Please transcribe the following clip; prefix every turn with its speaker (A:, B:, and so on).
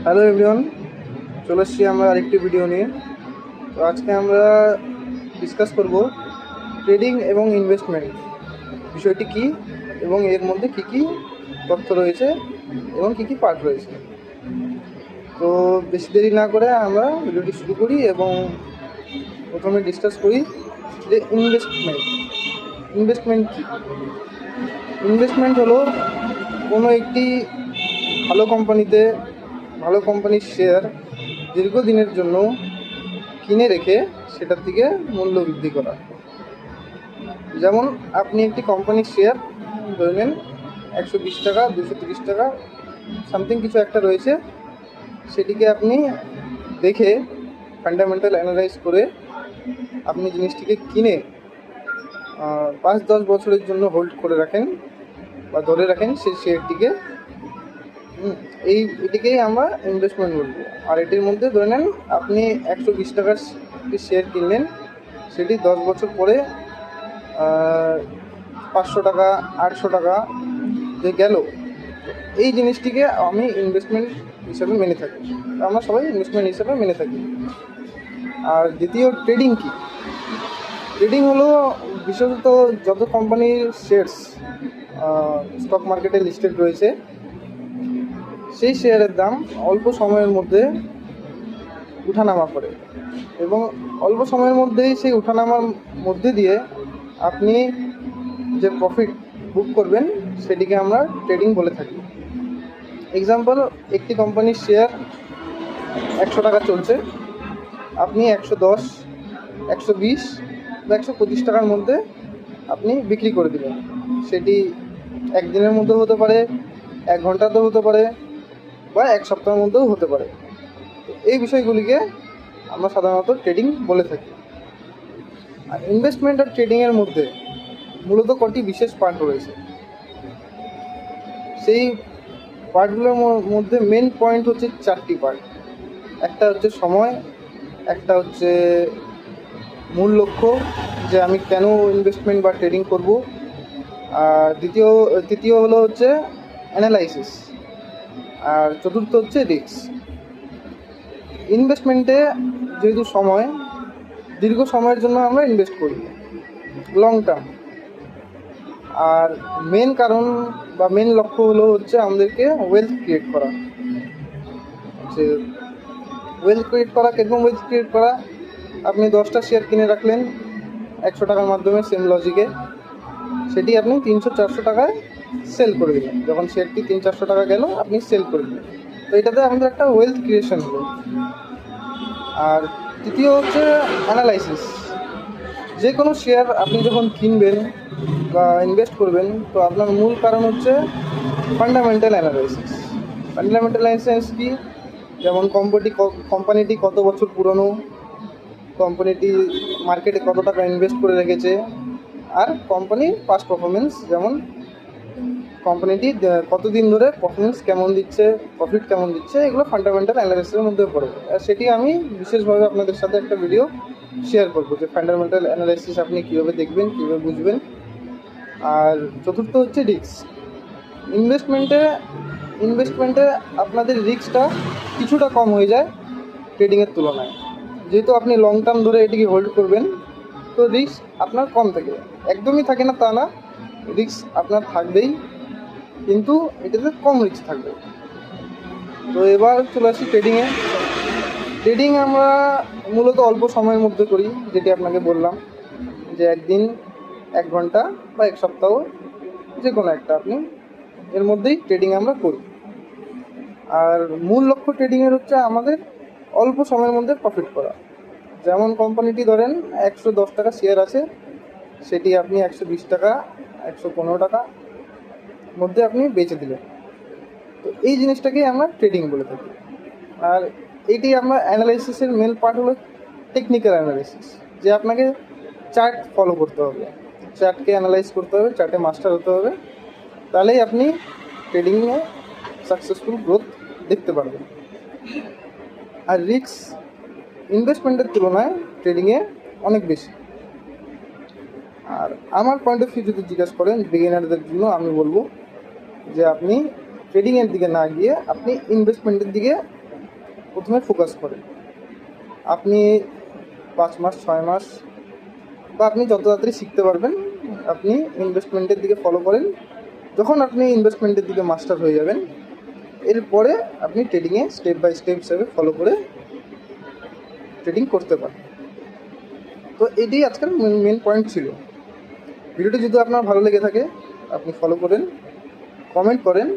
A: Hello everyone, চলে এসেছি আমরা আরেকটি ভিডিও নিয়ে। তো আজকে আমরা ডিসকাস করব ট্রেডিং এবং ইনভেস্টমেন্ট বিষয়টি কী এবং এর মধ্যে কী কী তথ্য রয়েছে এবং কী কী পার্ট রয়েছে। তো বেশি দেরি না করে আমরা ভিডিওটি শুরু করি এবং প্রথমে ডিসকাস করি যে ইনভেস্টমেন্ট কী। ইনভেস্টমেন্ট হলো কোনো একটি ভালো কোম্পানির শেয়ার দীর্ঘদিনের জন্য কিনে রেখে সেটার দিকে মূল্য বৃদ্ধি করা। যেমন আপনি একটি কোম্পানির শেয়ার ধরে নেন 120 টাকা, 230 টাকা সামথিং কিছু একটা রয়েছে, সেটিকে আপনি দেখে ফান্ডামেন্টাল অ্যানালাইজ করে আপনি জিনিসটিকে কিনে 5-10 বছরের জন্য হোল্ড করে রাখেন বা ধরে রাখেন সেই শেয়ারটিকে। এটিকেই আমরা ইনভেস্টমেন্ট বলবো। আর এটির মধ্যে ধরে নেন আপনি 120 টাকার শেয়ার কিনলেন, সেটি 10 বছর পরে 500 টাকা 800 টাকা যে গেল, এই জিনিসটিকে আমি ইনভেস্টমেন্ট হিসেবে মেনে থাকি। আমরা সবাই ইনভেস্টমেন্ট হিসেবে মেনে থাকি। আর দ্বিতীয়, ট্রেডিং কি? ট্রেডিং হলো বিশেষত যত কোম্পানির শেয়ারস স্টক মার্কেটে লিস্টেড রয়েছে, সেই শেয়ারের দাম অল্প সময়ের মধ্যে উঠানামা করে এবং অল্প সময়ের মধ্যেই সেই উঠানামার মধ্যে দিয়ে আপনি যে প্রফিট বুক করবেন সেটিকে আমরা ট্রেডিং বলে থাকি। এক্সাম্পল, একটি কোম্পানির শেয়ার 100 টাকা চলছে, আপনি 110, 120 বা 125 টাকার মধ্যে আপনি বিক্রি করে দিলেন। সেটি একদিনের মধ্যে হতে পারে, 1 ঘন্টাতেও হতে পারে বা 1 সপ্তাহের মধ্যেও হতে পারে। এই বিষয়গুলিকে আমরা সাধারণত ট্রেডিং বলে থাকি। আর ইনভেস্টমেন্ট আর ট্রেডিংয়ের মধ্যে মূলত কটি বিশেষ পার্ট রয়েছে। সেই পার্টগুলোর মধ্যে মেন পয়েন্ট হচ্ছে 4টি পার্ট। একটা হচ্ছে সময়, একটা হচ্ছে মূল লক্ষ্য, যে আমি কেন ইনভেস্টমেন্ট বা ট্রেডিং করব, আর তৃতীয় হলো হচ্ছে অ্যানালাইসিস, আর চতুর্থ হচ্ছে রিস্ক। ইনভেস্টমেন্টে যেহেতু দীর্ঘ সময়ের জন্য আমরা ইনভেস্ট করি, লং টার্ম। আর মেন কারণ বা মেন লক্ষ্য হলো হচ্ছে আমাদেরকে ওয়েলথ ক্রিয়েট করা। কীরকম ওয়েলথ ক্রিয়েট করা? আপনি 10টা শেয়ার কিনে রাখলেন 100 টাকার মাধ্যমে, সেম লজিকে সেটি আপনি 300-400 টাকায় সেল করে দিলেন। যখন শেয়ারটি 300-400 টাকা গেল, আপনি সেল করে দিলেন। তো এটাতে আমাদের একটা ওয়েলথ ক্রিয়েশন হলো। আর তৃতীয় হচ্ছে অ্যানালাইসিস। যে কোনো শেয়ার আপনি যখন কিনবেন বা ইনভেস্ট করবেন, তো আপনার মূল কারণ হচ্ছে ফান্ডামেন্টাল অ্যানালাইসিস। ফান্ডামেন্টাল অ্যানালাইসিস কি? যেমন কোম্পানিটি কত বছর পুরনো, কোম্পানিটি মার্কেটে কত টাকা ইনভেস্ট করে রেখেছে, আর কোম্পানির পাস্ট পারফরমেন্স, যেমন কোম্পানিটি কতদিন ধরে পারফরমেন্স কেমন দিচ্ছে, প্রফিট কেমন দিচ্ছে, এগুলো ফান্ডামেন্টাল অ্যানালাইসিসের মধ্যে পড়ে। আর সেটি আমি বিশেষভাবে আপনাদের সাথে একটা ভিডিও শেয়ার করবো যে ফান্ডামেন্টাল অ্যানালাইসিস আপনি কীভাবে দেখবেন, কীভাবে বুঝবেন। আর চতুর্থ হচ্ছে রিস্ক। ইনভেস্টমেন্টে আপনাদের রিস্কটা কিছুটা কম হয়ে যায় ট্রেডিংয়ের তুলনায়। যেহেতু আপনি লং টার্ম ধরে এটিকে হোল্ড করবেন, তো রিস্ক আপনার কম থাকে। একদমই থাকে না তা না, রিস্ক আপনার থাকবেই, কিন্তু এটাতে কম রিস্ক থাকবে। তো এবার চলে আসি ট্রেডিংয়ে। ট্রেডিং আমরা মূলত অল্প সময়ের মধ্যে করি, যেটি আপনাকে বললাম যে একদিন, 1 ঘন্টা বা 1 সপ্তাহ, যে কোনো একটা আপনি এর মধ্যেই ট্রেডিং আমরা করি। আর মূল লক্ষ্য ট্রেডিংয়ের হচ্ছে আমাদের অল্প সময়ের মধ্যে প্রফিট করা। যেমন কোম্পানিটি ধরেন 110 টাকা শেয়ার আছে, সেটি আপনি 120 টাকা, 115 টাকা মধ্যে আপনি বেচে দিলেন। তো এই জিনিসটাকেই আমরা ট্রেডিং বলে থাকি। আর এটি আমরা অ্যানালাইসিসের মেন পার্ট হলো টেকনিক্যাল অ্যানালাইসিস, যে আপনাকে চার্ট ফলো করতে হবে, চার্টকে অ্যানালাইজ করতে হবে, চার্টে মাস্টার হতে হবে, তাহলেই আপনি ট্রেডিংয়ে সাকসেসফুল গ্রোথ দেখতে পারবেন। আর রিস্ক ইনভেস্টমেন্টের তুলনায় ট্রেডিংয়ে অনেক বেশি। আর আমার পয়েন্ট অফ ভিউ যদি জিজ্ঞাসা করেন বিগিনারদের জন্য, আমি বলবো যে আপনি ট্রেডিংয়ের দিকে না গিয়ে আপনি ইনভেস্টমেন্টের দিকে প্রথমে ফোকাস করেন। আপনি 5 মাস 6 মাস বা আপনি যত তাড়াতাড়ি শিখতে পারবেন আপনি ইনভেস্টমেন্টের দিকে ফলো করেন। যখন আপনি ইনভেস্টমেন্টের দিকে মাস্টার হয়ে যাবেন, এরপরে আপনি ট্রেডিংয়ে স্টেপ বাই স্টেপ হিসাবে ফলো করে ট্রেডিং করতে পারেন। তো এটাই আজকের মেন পয়েন্ট ছিল। ভিডিওটি যদি আপনার ভালো লেগে থাকে আপনি ফলো করেন, কমেন্ট করেন